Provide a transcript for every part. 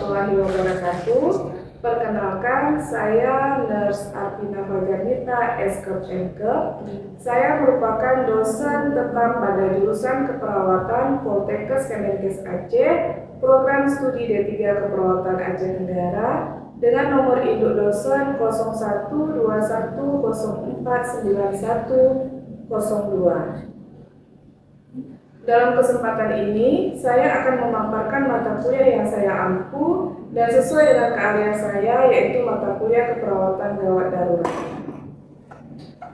warahmatullahi wabarakatuh. Perkenalkan, saya Nurse Arvina Fajarnita, SKPMK. Saya merupakan dosen tetap pada jurusan keperawatan Poltekkes Kemenkes Aceh, program studi D3 Keperawatan Aceh Tenggara, dengan nomor induk dosen 0121049102. Dalam kesempatan ini, saya akan memaparkan mata kuliah yang saya ampu dan sesuai dengan keahlian saya, yaitu mata kuliah keperawatan gawat darurat.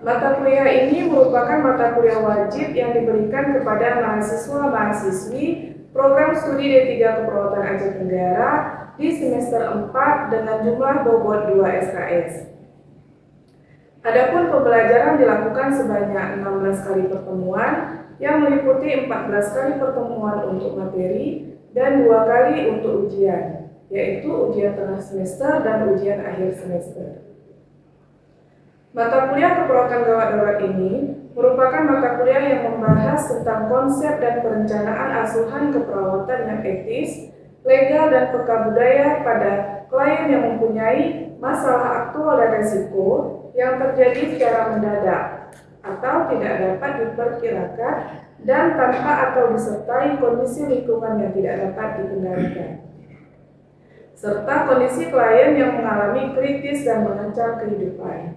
Mata kuliah ini merupakan mata kuliah wajib yang diberikan kepada mahasiswa-mahasiswi program studi D3 Keperawatan Aceh Tenggara di semester 4 dengan jumlah bobot 2 SKS. Adapun pembelajaran dilakukan sebanyak 16 kali pertemuan yang meliputi 14 kali pertemuan untuk materi dan 2 kali untuk ujian, yaitu ujian tengah semester dan ujian akhir semester. Mata kuliah keperawatan gawat darurat ini merupakan mata kuliah yang membahas tentang konsep dan perencanaan asuhan keperawatan yang etis, legal dan peka budaya pada klien yang mempunyai masalah aktual dan resiko yang terjadi secara mendadak atau tidak dapat diperkirakan dan tanpa atau disertai kondisi lingkungan yang tidak dapat dikendalikan, serta kondisi klien yang mengalami kritis dan mengancam kehidupan.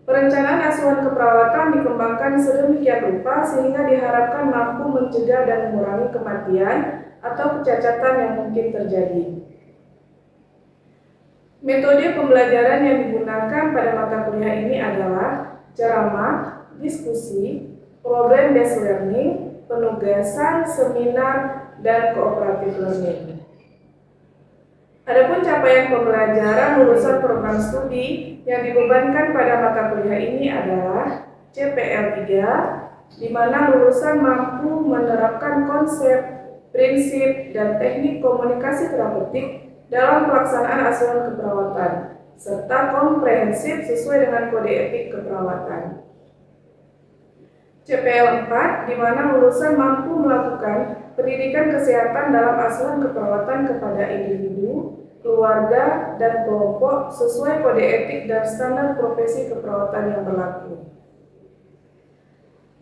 Perencanaan asuhan keperawatan dikembangkan sedemikian rupa sehingga diharapkan mampu mencegah dan mengurangi kematian atau kecacatan yang mungkin terjadi. Metode pembelajaran yang digunakan pada mata kuliah ini adalah ceramah, diskusi, problem based learning, penugasan, seminar, dan cooperative learning. Adapun capaian pembelajaran lulusan program studi yang dibebankan pada mata kuliah ini adalah CPL 3, di mana lulusan mampu menerapkan konsep, prinsip, dan teknik komunikasi terapeutik dalam pelaksanaan asuhan keperawatan, serta komprehensif sesuai dengan kode etik keperawatan. CPL 4, di mana lulusan mampu melakukan pendidikan kesehatan dalam asuhan keperawatan kepada individu, keluarga, dan kelompok sesuai kode etik dan standar profesi keperawatan yang berlaku.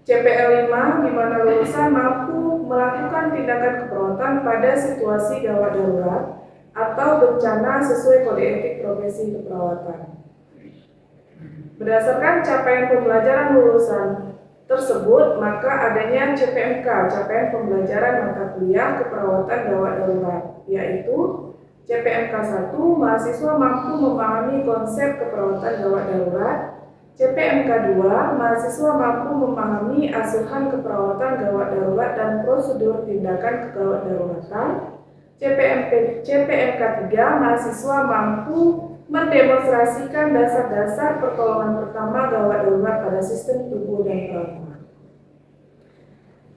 CPL 5, di mana lulusan mampu melakukan tindakan keperawatan pada situasi gawat darurat atau bencana sesuai kode etik profesi keperawatan. Berdasarkan capaian pembelajaran lulusan tersebut, maka adanya CPMK, capaian pembelajaran mata kuliah keperawatan gawat darurat, yaitu CPMK 1, mahasiswa mampu memahami konsep keperawatan gawat darurat. CPMK 2, mahasiswa mampu memahami asuhan keperawatan gawat darurat dan prosedur tindakan kegawat daruratan. CPMK 3, mahasiswa mampu mendemonstrasikan dasar-dasar pertolongan pertama gawat darurat pada sistem tubuh dan trauma.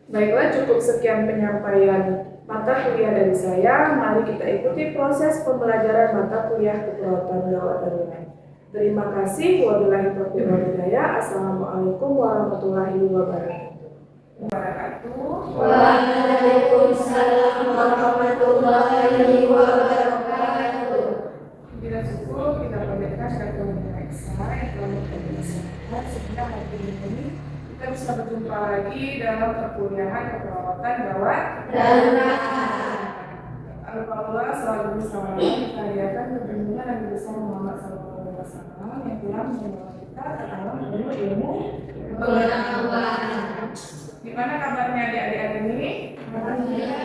Baiklah, cukup sekian penyampaian mata kuliah dari saya. Mari kita ikuti proses pembelajaran mata kuliah keperawatan gawat darurat. Terima kasih. Wabillahi taufiq wal hidayah. Assalamualaikum warahmatullahi wabarakatuh. Waalaikumsalam warahmatullahi wabarakatuh. Bila cukup, kita panjatkan syaratul periksa yang telah kita sehingga hari ini kita bisa berjumpa lagi dalam perkuliahan keperawatan gawat darurat. Allah selalu bersama kita hadiahkan kebimbingan dan bersama Muhammad SAW yang telah membawa kita ke dalam ilmu pengetahuan. Gimana kabarnya adik-adik hari ini? Alhamdulillah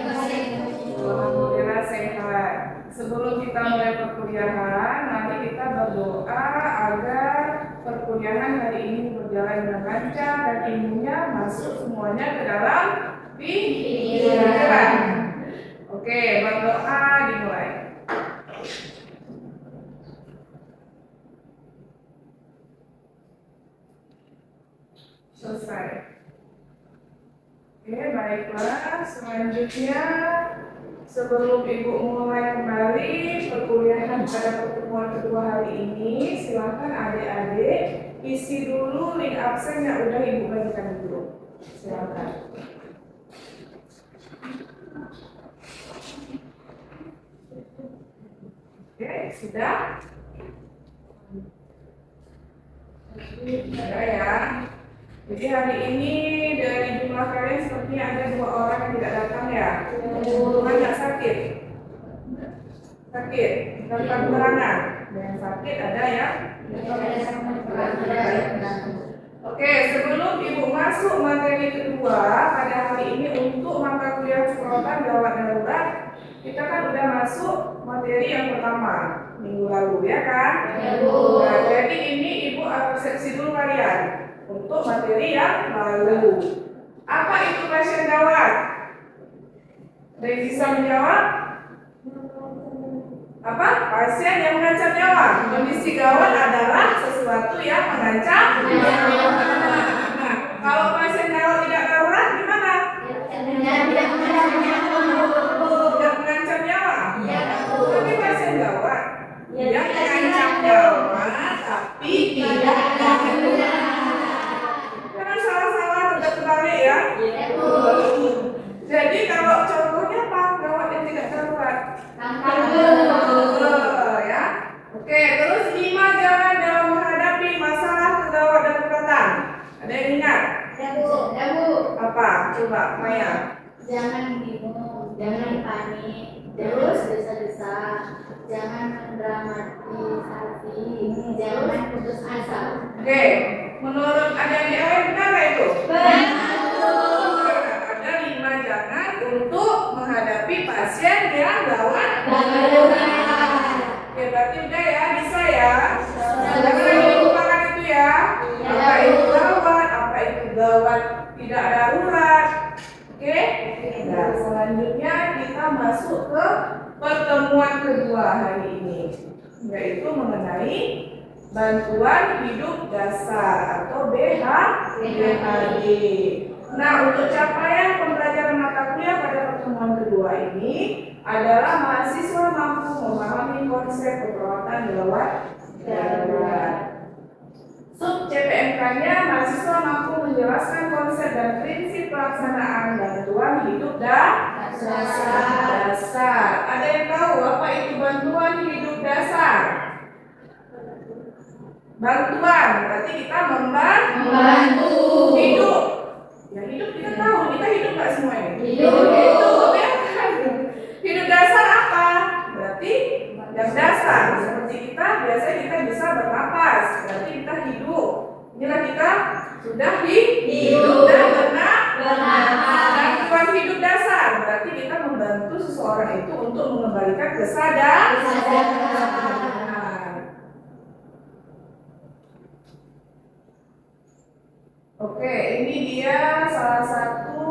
sehat. Sebelum kita mulai perkuliahan, mari kita berdoa agar perkuliahan hari ini berjalan dengan lancar dan ilmunya masuk semuanya ke dalam pikiran. Oke, berdoa dimulai. Selesai. Oke, baiklah. Selanjutnya, sebelum Ibu mulai kembali perkuliahan pada pertemuan kedua hari ini, silakan adik-adik isi dulu link absen yang udah Ibu bagikan di grup. Silakan. sudah? Sudah ya. Jadi hari ini dari jumlah kalian sepertinya ada 2 orang yang tidak datang ya. Mana sakit? Sakit, tanpa keterangan. Yang sakit ada ya. Oke, sebelum Ibu masuk materi kedua pada hari ini untuk mata kuliah keperawatan gawat darurat, kita kan udah masuk materi yang pertama minggu lalu ya kan? Nah, jadi ini Ibu persepsi dulu kalian untuk materi yang lalu. Apa itu pasien gawat? Ada yang bisa menjawab? Apa? Pasien yang mengancam nyawa. Kondisi gawat adalah sesuatu yang mengancam nyawa. Nah, kalau pasien gawat tidak darurat gimana? Tidak mengancam nyawa. Tapi pasien gawat yang mengancam nyawa tapi tidak darurat. Jangan salah-salah terbalik ya. Jadi kalau contohnya apa? Gawat yang tidak darurat. Ya. Oke, terus 5 jalan dalam menghadapi masalah gawat dan daruratan. Ada yang ingat? Apa? Coba, Maya. Jangan bingung, jangan panik, Terus? jangan desa-desa, jangan mendramatisasi, jangan putus asa. Oke, menurut adik-adik lain benar nggak itu? Betul. Ada 5 jangan untuk menghadapi pasien yang gawat. Oke, berarti udah ya, bisa ya. Jangan lagi lupakan itu ya. Apa itu gawat, apa itu gawat tidak darurat. Oke? Nah, selanjutnya kita masuk ke pertemuan kedua hari ini, yaitu mengenai bantuan hidup dasar atau BHD. Nah, untuk capaian pembelajaran mata kuliah pada pertemuan kedua ini adalah mahasiswa mampu memahami konsep keperawatan gawat darurat. Sub CPMK-nya mahasiswa mampu menjelaskan konsep dan prinsip pelaksanaan bantuan hidup dasar. Ada yang tahu apa itu bantuan hidup dasar? Bantuan berarti kita membantu hidup. Ya hidup kita tahu, kita hidup nggak semua ini? Hidup ya kan? Hidup dasar apa? Berarti yang dasar seperti kita biasanya kita bisa bernapas, berarti kita hidup. Inilah kita sudah hidup dan bernapas. Bantuan hidup dasar berarti kita membantu seseorang itu untuk mengembalikan kesadaran. Oke, ini dia salah satu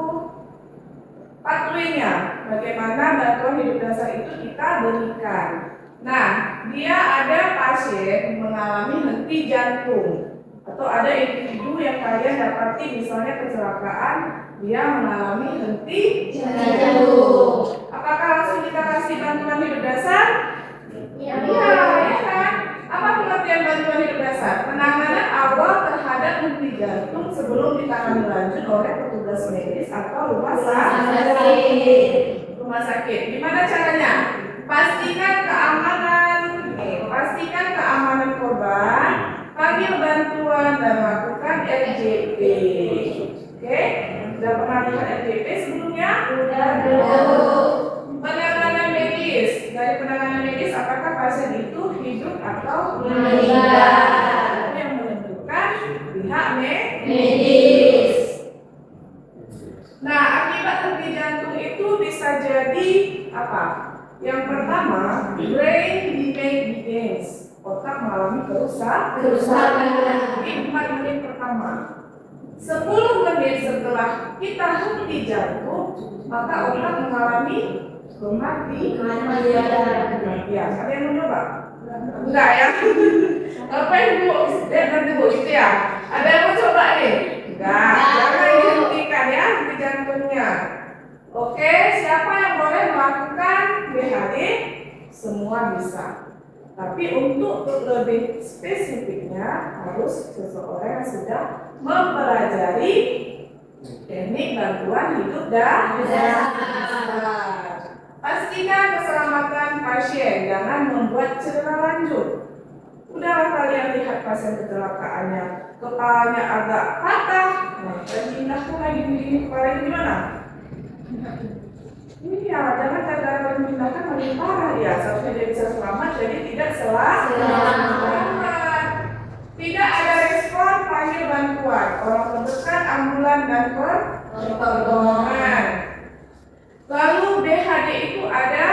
pathway-nya. Bagaimana bantuan hidup dasar itu kita berikan. Nah, dia ada pasien mengalami henti jantung atau ada individu yang kalian dapati misalnya kecelakaan, dia mengalami henti jantung. Apakah langsung kita kasih bantuan hidup dasar? Iya, ya kan? Apa pengertian bantuan hidup dasar? Penanganan awal terhadap henti jantung sebelum ditangani lanjut oleh petugas medis atau rumah sakit. Gimana caranya? Pastikan keamanan korban, panggil bantuan dan lakukan RJP. Oke? Sudah pernah lihat RJP sebelumnya? Sudah. Penanganan medis. Dari penanganan medis, apakah pasien itu hidup atau meninggal? Itu yang menentukan pihak medis. Nah, akibat henti jantung itu bisa jadi apa? Yang pertama, brain damage, otak mengalami kerusakan. Ini 4 menit pertama. 10 menit setelah kita henti jantung, maka otak mengalami kematian. Ada yang mau coba? Enggak ya? Apa yang Bu? Nanti Bu itu ya. Ada yang mau coba nih? Enggak. Jangan dihentikan ya henti jantungnya. Oke, siapa yang boleh melakukan BHD? Semua bisa. Tapi untuk lebih spesifiknya harus seseorang yang sudah mempelajari teknik bantuan hidup dasar. Pastikan keselamatan pasien, jangan membuat cedera lanjut. Udahlah kalian lihat pasien kecelakaannya, kepalanya agak patah, nah pindahkan lagi begini, kepalanya gimana? Iya, jangan gara-gara memindahkan lebih parah ya. Seharusnya dia bisa selamat, jadi tidak selamat. Tidak ada respon, panggil bantuan. Orang terdekat, ambulan dan pertolongan. Lalu BHD itu ada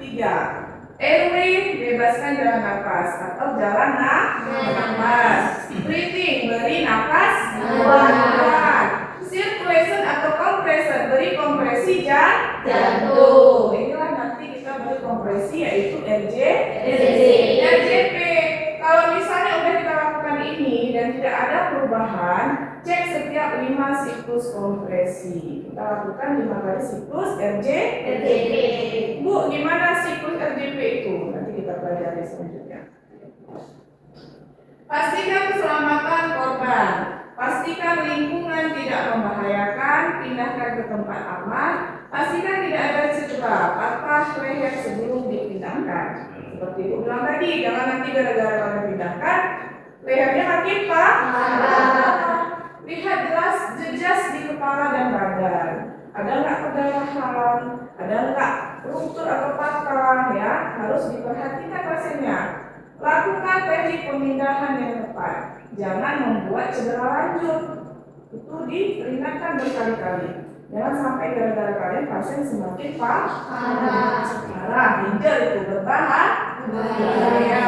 3. Airway, bebaskan jalan nafas atau jalan nafas. Breathing, beri nafas buang. Circulation atau compression, beri kompresi jantung. Inilah nanti kita beri kompresi yaitu RJP. Kalau misalnya udah kita lakukan ini dan tidak ada perubahan, cek setiap 5 siklus kompresi. Kita lakukan 5 kali siklus RJP. Bu, gimana siklus RJP itu? Nanti kita pelajari selanjutnya. Pastikan keselamatan korban. Pastikan lingkungan tidak membahayakan, pindahkan ke tempat aman. Pastikan tidak ada cedera, patah leher sebelum dipindahkan. Seperti Ibu bilang tadi, jangan nanti gara-gara kalian pindahkan, lehernya makin patah. Lihat jelas jejas di kepala dan badan. Ada nggak perdarahan, ada nggak ruptur atau patah ya, harus diperhatikan pasiennya. Lakukan teknik pemindahan yang tepat. Jangan membuat cedera lanjut. Itu diperingatkan berkali-kali. Jangan sampai gara-gara kalian pasien semakin parah. Ginjal itu berbahaya.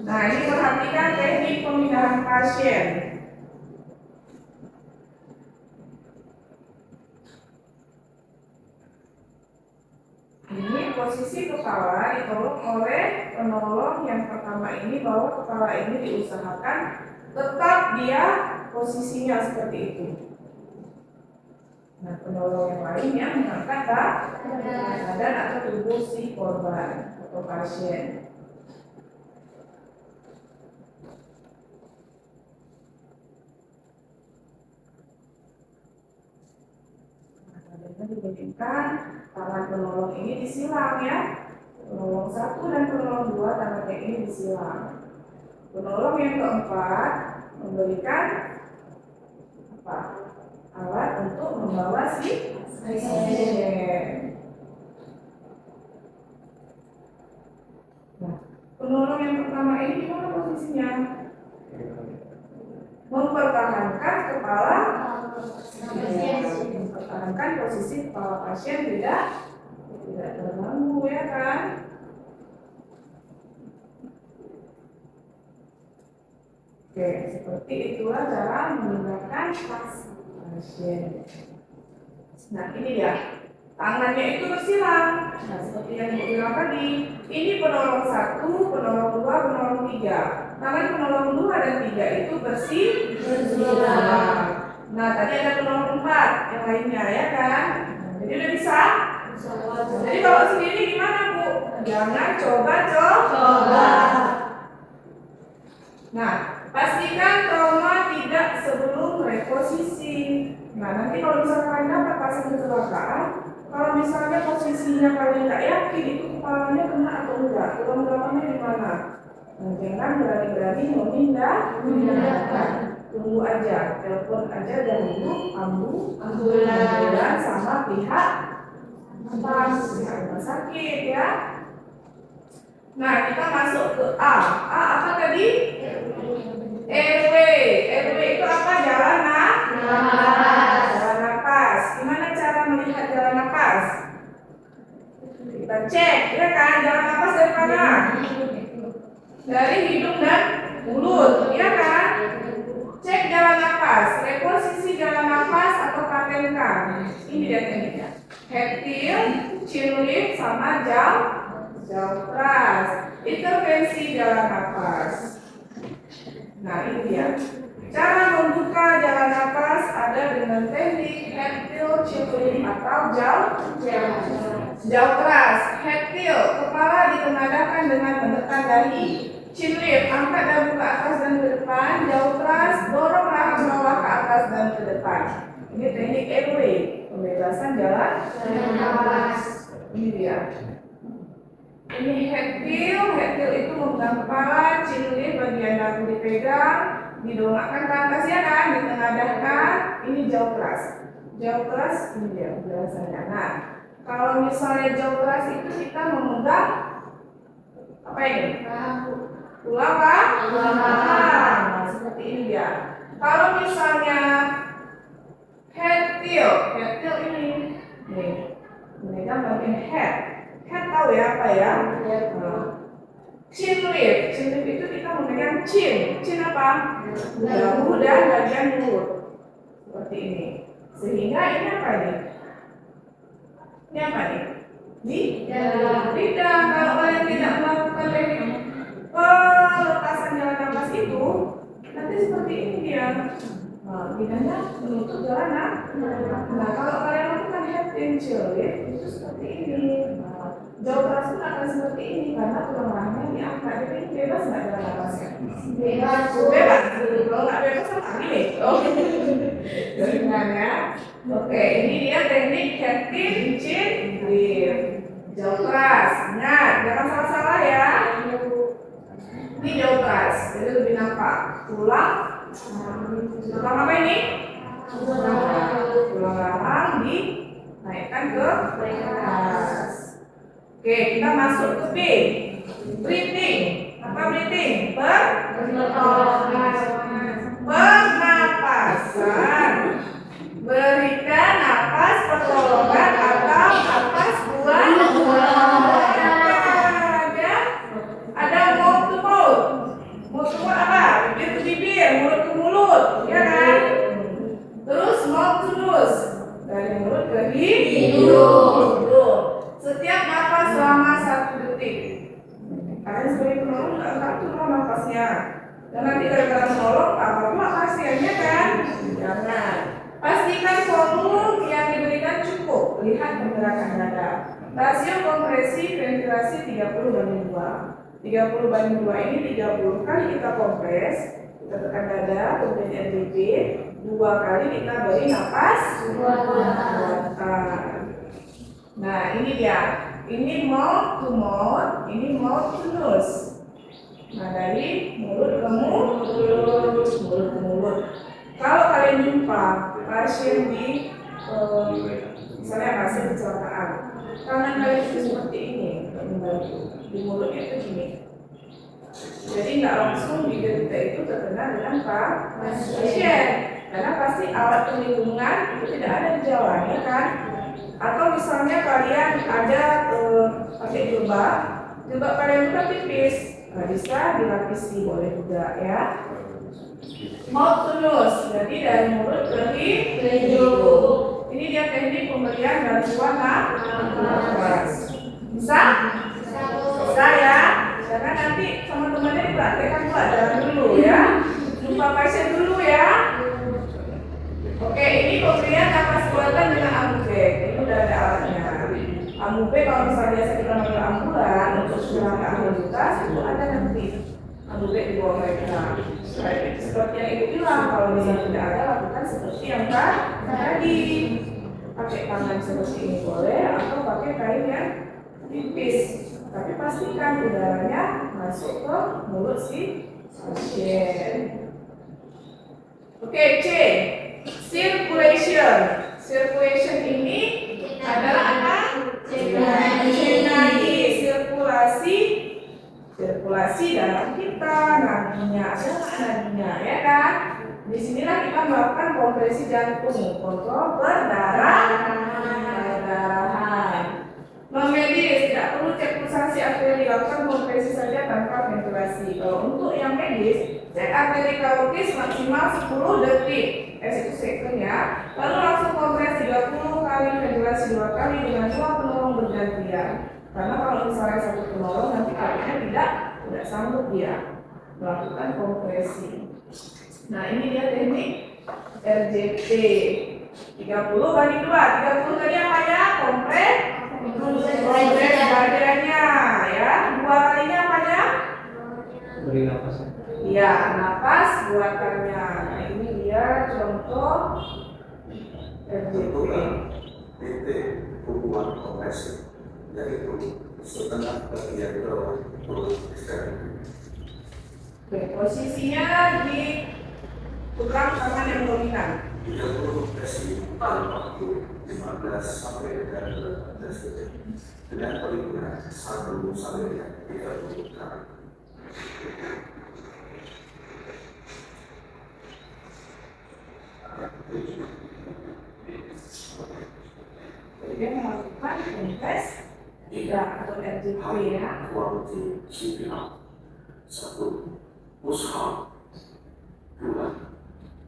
Nah, ini perhatikan teknik pemindahan pasien. Ini posisi kepala ditolong oleh penolong yang pertama ini, bahwa kepala ini diusahakan tetap dia posisinya seperti itu. Nah, penolong yang lain yang mengangkat badan atau tubuh si korban atau pasien. Dibandingkan tangan penolong ini disilang ya, penolong 1 dan penolong 2 tangannya ini disilang. Penolong yang keempat memberikan apa? Alat untuk membawa si pasien. Nah, penolong yang pertama ini gimana posisinya? Mempertahankan kepala mempertahankan posisi kepala pasien tidak terganggu ya kan. Oke, seperti itulah cara memindahkan pasien. Nah ini dia, tangannya itu bersilang. Nah seperti yang Ibu bilang tadi, ini penolong 1, penolong 2, penolong 3. Tangan penolong 2 dan 3 itu bersilang. Nah tadi ada penolong 4 yang lainnya ya kan. Jadi udah bisa. Jadi kalau sendiri gimana Bu? Jangan coba-coba. Nah pastikan trauma tidak sebelum reposisi. Nah nanti kalau misalnya kalian dapat pasien kecelakaan, kalau misalnya posisinya kalian nggak yakin itu kepalanya kena atau enggak, tulang belakangnya di mana, nah, jangan berani-berani memindahkan. Tunggu aja, telepon aja dahulu ambulan sama pihak rumah sakit ya. Nah kita masuk ke A. A apa tadi? Airway. Airway itu apa? Jalan nafas. Gimana cara melihat jalan nafas? Kita cek, ya kan? Jalan nafas dari mana? Dari hidung dan mulut, ya kan? Cek jalan nafas. Reposisi jalan nafas atau patenkan. Ini dia tekniknya. Head tilt, chin lift, sama jauh keras. Intervensi jalan nafas. Nah ini dia. Cara membuka jalan nafas ada dengan teknik head tilt, chin lift atau jauh keras. Head tilt, kepala ditengadahkan dengan menekan dahi. Chin lift, angkat dan buka atas dan ke depan. Jauh keras, dorong rahang bawah ke atas dan ke depan. Ini teknik airway, pembebasan jalan nafas. Ini dia. Ini head heel itu memegang kepala, chin lift bagian dagu dipegang, didongakkan ke atas ya kan, ditengadahkan. Ini jauh keras. Jauh keras ini dia penjelasannya. Nah, kalau misalnya jauh keras itu kita memegang apa ini? Tulang kan? Nah, seperti ini dia. Kalau misalnya head heel ini nih, memegang bagian head tahu ya apa ya? Chin lift itu kita memegang chin apa? Bahu dan bagian mulut seperti ini. Sehingga ini apa nih? Ini apa nih? Lidah. Kalau kalian tidak melakukan teknik peletasan jalan nafas itu, nanti seperti ini dia. Nah, lidahnya menutup jalan nafas. Nah, kalau kalian lakukan head and lift itu seperti ini. Jauh keras pun akan seperti ini karena tulang rahangnya diangkat. Jadi ini bebas nggak jalan nafasnya? Bebas. Kalau nggak bebas apa ini? Sebenarnya. Oke, ini dia teknik head and chin lift. Jauh keras. Ingat, jangan salah-salah ya. Ini jauh keras, jadi lebih nampak. Tulang apa ini? Tulang rahang dinaikkan ke atas. Oke, kita masuk ke B. Breathing. Apa breathing? Pernapasan. Berikan napas pertolongan atau napas buang. Ada mouth to mouth. Mouth to mouth apa? Bibir ke bibir, mulut ke mulut, ya kan? Terus mouth to nose. Dari mulut ke hidung. Setiap napas selama 1 detik. Kalian sebagai penolong nggak tahu napasnya. Dan nanti gara-gara menolong apa pula pasiennya kan? Jangan. Pastikan volume yang diberikan cukup. Lihat pergerakan dada. Rasio kompresi ventilasi 30/2. 30/2 ini 30 kali kita kompres, kita tekan dada, kemudian RDP, 2 kali kita beri napas buatan. Nah, ini dia. Ini mouth to mouth, ini mouth to nose. Nah, dari mulut ke mulut. Kalau kalian jumpa pasien di misalnya pasien kecelakaan, tangan kalian itu seperti ini, di mulutnya itu gini. Jadi nggak langsung di kita itu terkena dengan pasien, karena pasti alat perlindungan itu tidak ada di jalannya kan. Atau misalnya kalian ada pakai jilbab kalian itu kan tipis, bisa dilapisi boleh juga ya. Mouth to nose, jadi dari mulut ke hidung. Ini dia teknik pemberian bantuan nafas. Bisa? Bisa ya. Karena nanti sama temannya dipraktekkan pelajaran dulu ya. Jumpa pasien dulu ya. Oke, ini pemberian nafas buatan dengan amubek. Ini udah ada alatnya. Amubek kalau misalnya biasa kita manggil ambulan untuk surat ambulan itu ada nanti. Amubek di bawah mereka. Seperti yang ibu bilang, kalau misalnya tidak ada lakukan seperti yang tadi. Pakai tangan seperti ini boleh, atau pakai kain yang tipis. Tapi pastikan udaranya masuk ke mulut si pasien. Oke, C. Circulation. Circulation ini adalah apa? Sirkulasi dalam kita, nadinya adalah nadinya, ya kan? Disinilah kita melakukan kompresi jantung, kontrol perdarahan. Non-medis tidak perlu cek pulsasi arteri, dilakukan kompresi saja tanpa ventilasi. Kalau untuk yang medis, cek arteri karotis maksimal 10 detik. Itu second ya. Lalu langsung kompres 30 kali, ventilasi 2 kali dengan 2 penolong bergantian. Karena kalau misalnya satu penolong nanti kakinya tidak sanggup dia melakukan kompresi. Nah, ini dia teknik RJP 30/2. 30 tadi apa ya? Kompres badannya ya. 2 kalinya apa ya? Beri napas. Iya, napas buatannya. Nah, ini dia contoh RJP. Titik hubungan kompresi yaitu setengah bagian bawah perut sekali. Oke, posisinya di tulang tangan yang dominan. 30 resi dalam waktu 15 sampai dengan 18 detik dengan perhitungan 1 sampai 30 kali. Jadi dia melakukan kompres atau RJP ya. Quality CPR. 1. Push hard. 2.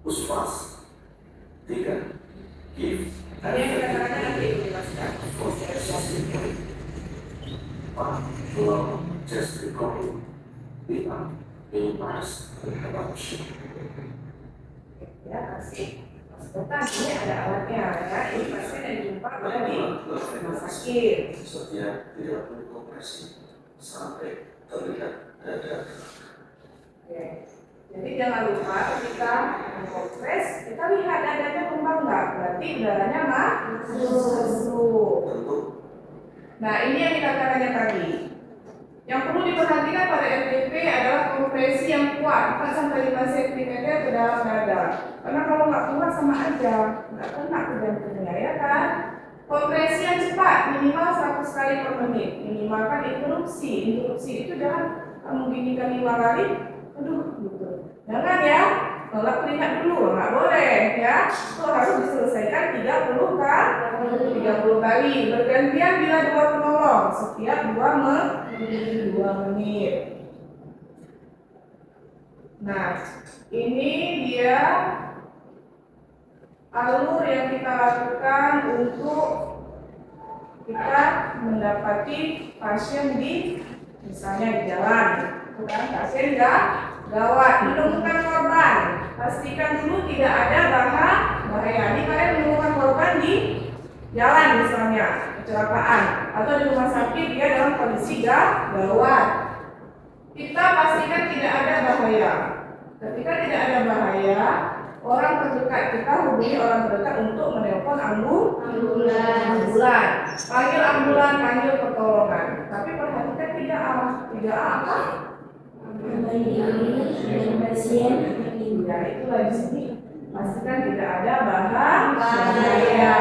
Push fast. 3. Give. Tadi yang kita katakan nanti dijelaskan. 4. Flow. Chest recovery. 5. Impulse. Adoption. Ya, kasih. Sebentar, ini ada alatnya ya. Ini pasien yang jumpa pada di rumah sakit. Setiap 30 kompresi sampai terlihat dada. Oke. Jadi jangan lupa ketika mengkompres, kita lihat dadanya kembang nggak? Berarti udaranya masuk. Tentu Nah, ini yang dikatakannya tadi. Yang perlu diperhatikan pada FDP adalah kompresi yang kuat 4 sampai 5 cm ke dalam dada. Karena kalau nggak kuat sama aja, nggak kena ke jantungnya ya kan? Kompresi yang cepat minimal 100 kali per menit. Minimalkan interupsi. Interupsi itu jangan kamu ginikan 5 kali, aduh gitu. Jangan ya, nolak keringat dulu, nggak boleh ya. Itu harus diselesaikan 30 kali. Bergantian bila 2 penolong setiap 2 menit. Nah, ini dia alur yang kita lakukan untuk kita mendapati pasien di misalnya di jalan, bukan pasien gawat, menemukan korban. Pastikan dulu tidak ada bahaya. Ini kalian menemukan korban di jalan misalnya, kecelakaan, atau di rumah sakit dia dalam kondisi gawat. Kita pastikan tidak ada bahaya. Ketika tidak ada bahaya, orang terdekat kita hubungi orang terdekat untuk menelpon ambulan. Panggil ambulan, panggil pertolongan. Tapi perhatikan tidak apa? Pasien. Ya, itulah di sini. Pastikan tidak ada bahaya.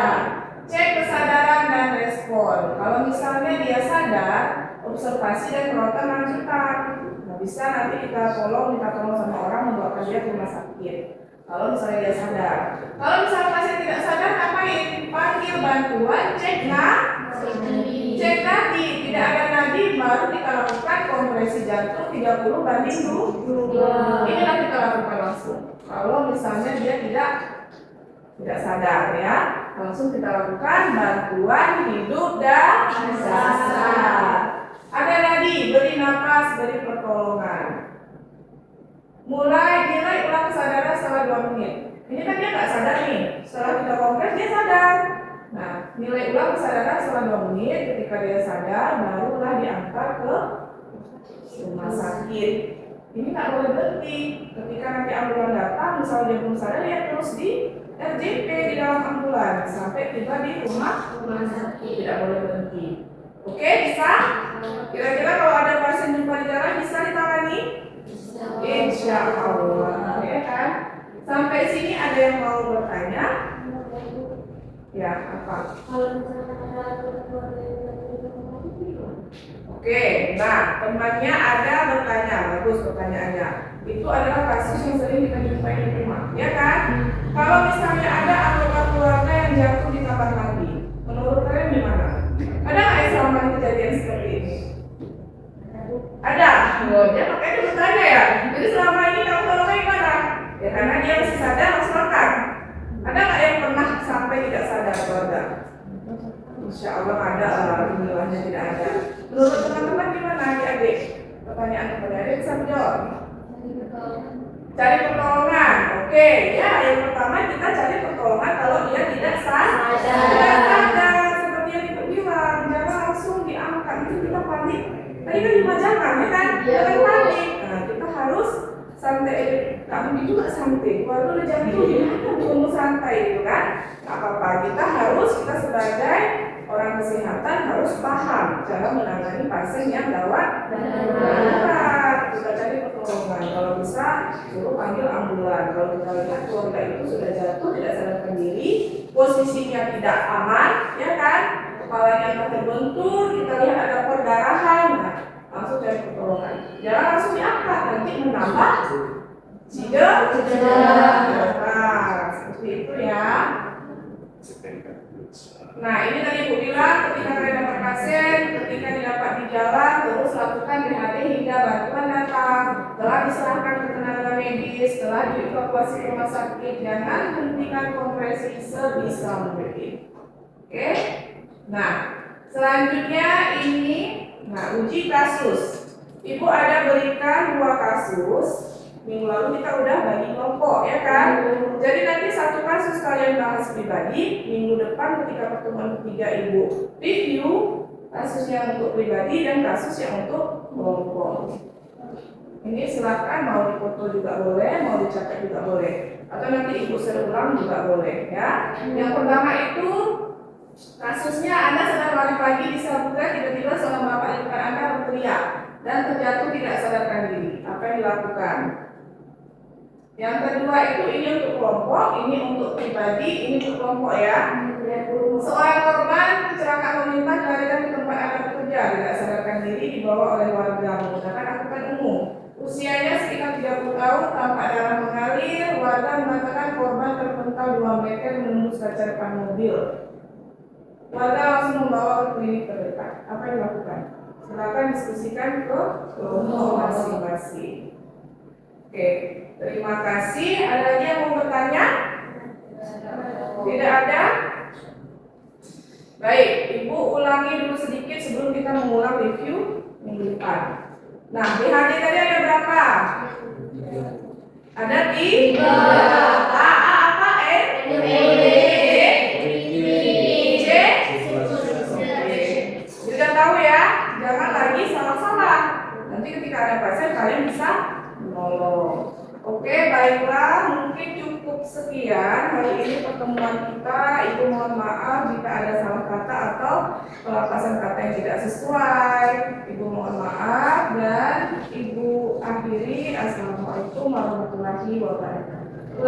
Cek kesadaran dan respon. Kalau misalnya dia sadar, observasi dan perawatan lanjutan. Nah, bisa nanti minta tolong sama orang membawa dia ke rumah sakit. Kalau misalnya dia sadar. Kalau misalnya pasien tidak sadar, ngapain? Panggil bantuan, cek nadi. Tidak ada nadi, baru kita lakukan kompresi jantung 30 banding 2. Inilah kita lakukan langsung. Kalau misalnya dia tidak sadar ya, langsung kita lakukan bantuan hidup dan dasar. Ada nadi, beri napas, beri pertolongan. Nilai ulang kesadaran setelah 2 menit. Ini kan dia nggak sadar nih. Setelah kita kompres dia sadar. Nah, nilai ulang kesadaran setelah 2 menit. Ketika dia sadar, barulah diantar ke rumah sakit. Ini nggak boleh berhenti. Ketika nanti ambulan datang, misalnya dia belum sadar, ya terus di RJP di dalam ambulan sampai tiba di rumah sakit. Tidak boleh berhenti. Oke, bisa? Kira-kira kalau ada pasien jumpa di jalan bisa ditangani? Insya Allah, ya kan? Sampai sini ada yang mau bertanya? Ya, apa? Oke, nah temannya ada bertanya, bagus pertanyaannya. Itu adalah kasus yang sering kita jumpai di rumah, ya kan? Kalau misalnya ada anggota keluarga yang jatuh di kamar mandi, menurut kalian gimana? Ada nggak yang selama ini kejadian seperti ini? Ada. Dia makanya bertanya ya. Jadi selama ini kamu tolongnya gimana? Ya karena dia masih sadar harus makan. Ada nggak yang pernah sampai tidak sadar keluarga? Insya Allah ada. Alhamdulillahnya tidak ada. Menurut teman-teman gimana adik-adik? Pertanyaan kepada adik bisa menjawab. Cari pertolongan. Oke, ya yang pertama kita cari pertolongan kalau dia tidak sadar. Seperti yang Ibu bilang, jangan langsung diangkat. Itu kita panik. Tadi kan 5 jangan, ya kan? Jangan panik. Nah, kita harus santai. Kami juga santai. Waduh, jantung gimana? Tunggu santai itu kan? Gak apa-apa. Kita sebagai orang kesehatan harus paham cara menangani pasien yang gawat darurat. Kita cari pertolongan. Kalau bisa, suruh panggil ambulan. Kalau kita lihat keluarga itu sudah jatuh, tidak sadarkan diri, posisinya tidak aman, ya kan? Kepalanya entah terbentur, kita lihat ada perdarahan, nah, langsung cari pertolongan. Jangan langsung diangkat, nanti menambah cedera. Nah, seperti itu ya. Nah, ini tadi Bu bilang ketika kalian dapat pasien, ketika didapat di jalan, terus lakukan DHD hingga bantuan datang. Setelah diserahkan ke tenaga medis, setelah dievakuasi ke rumah sakit, jangan hentikan kompresi sebisa mungkin. Oke? Nah, selanjutnya ini, uji kasus. Ibu ada berikan 2 kasus. Minggu lalu kita udah bagi kelompok, ya kan? Jadi nanti 1 kasus kalian bahas pribadi, minggu depan ketika pertemuan ketiga Ibu review kasus yang untuk pribadi dan kasus yang untuk kelompok. Ini silakan mau dipoto juga boleh, mau dicatat juga boleh, atau nanti Ibu share ulang juga boleh, ya. Yang pertama itu kasusnya Anda sedang lari pagi di Sabuga, tiba-tiba seorang bapak di depan Anda berteriak dan terjatuh tidak sadarkan diri. Apa yang dilakukan? Yang kedua itu ini untuk kelompok, ini untuk pribadi, ini untuk kelompok ya. Seorang korban kecelakaan lalu lintas dilarikan ke tempat Anda bekerja, tidak sadarkan diri, dibawa oleh warga menggunakan angkutan umum. Usianya sekitar 30 tahun, tampak darah mengalir. Warga mengatakan korban terpental 2 meter menembus kaca depan mobil. Warga langsung membawa ke klinik terdekat. Apa yang dilakukan? Silakan diskusikan ke kelompok masing-masing. Oke, terima kasih. Ada lagi yang mau bertanya? Tidak ada? Baik, Ibu ulangi dulu sedikit sebelum kita mengulang review minggu depan. Nah, BHD tadi ada berapa? Ada 3. A apa? N? B? C? Sudah tahu ya? Jangan lagi salah-salah. Nanti ketika ada pasien kalian bisa menolong. Oke, baiklah, mungkin cukup sekian hari ini pertemuan kita. Ibu mohon maaf jika ada salah kata atau pelafasan kata yang tidak sesuai. Ibu mohon maaf dan Ibu akhiri. Assalamualaikum warahmatullahi wabarakatuh.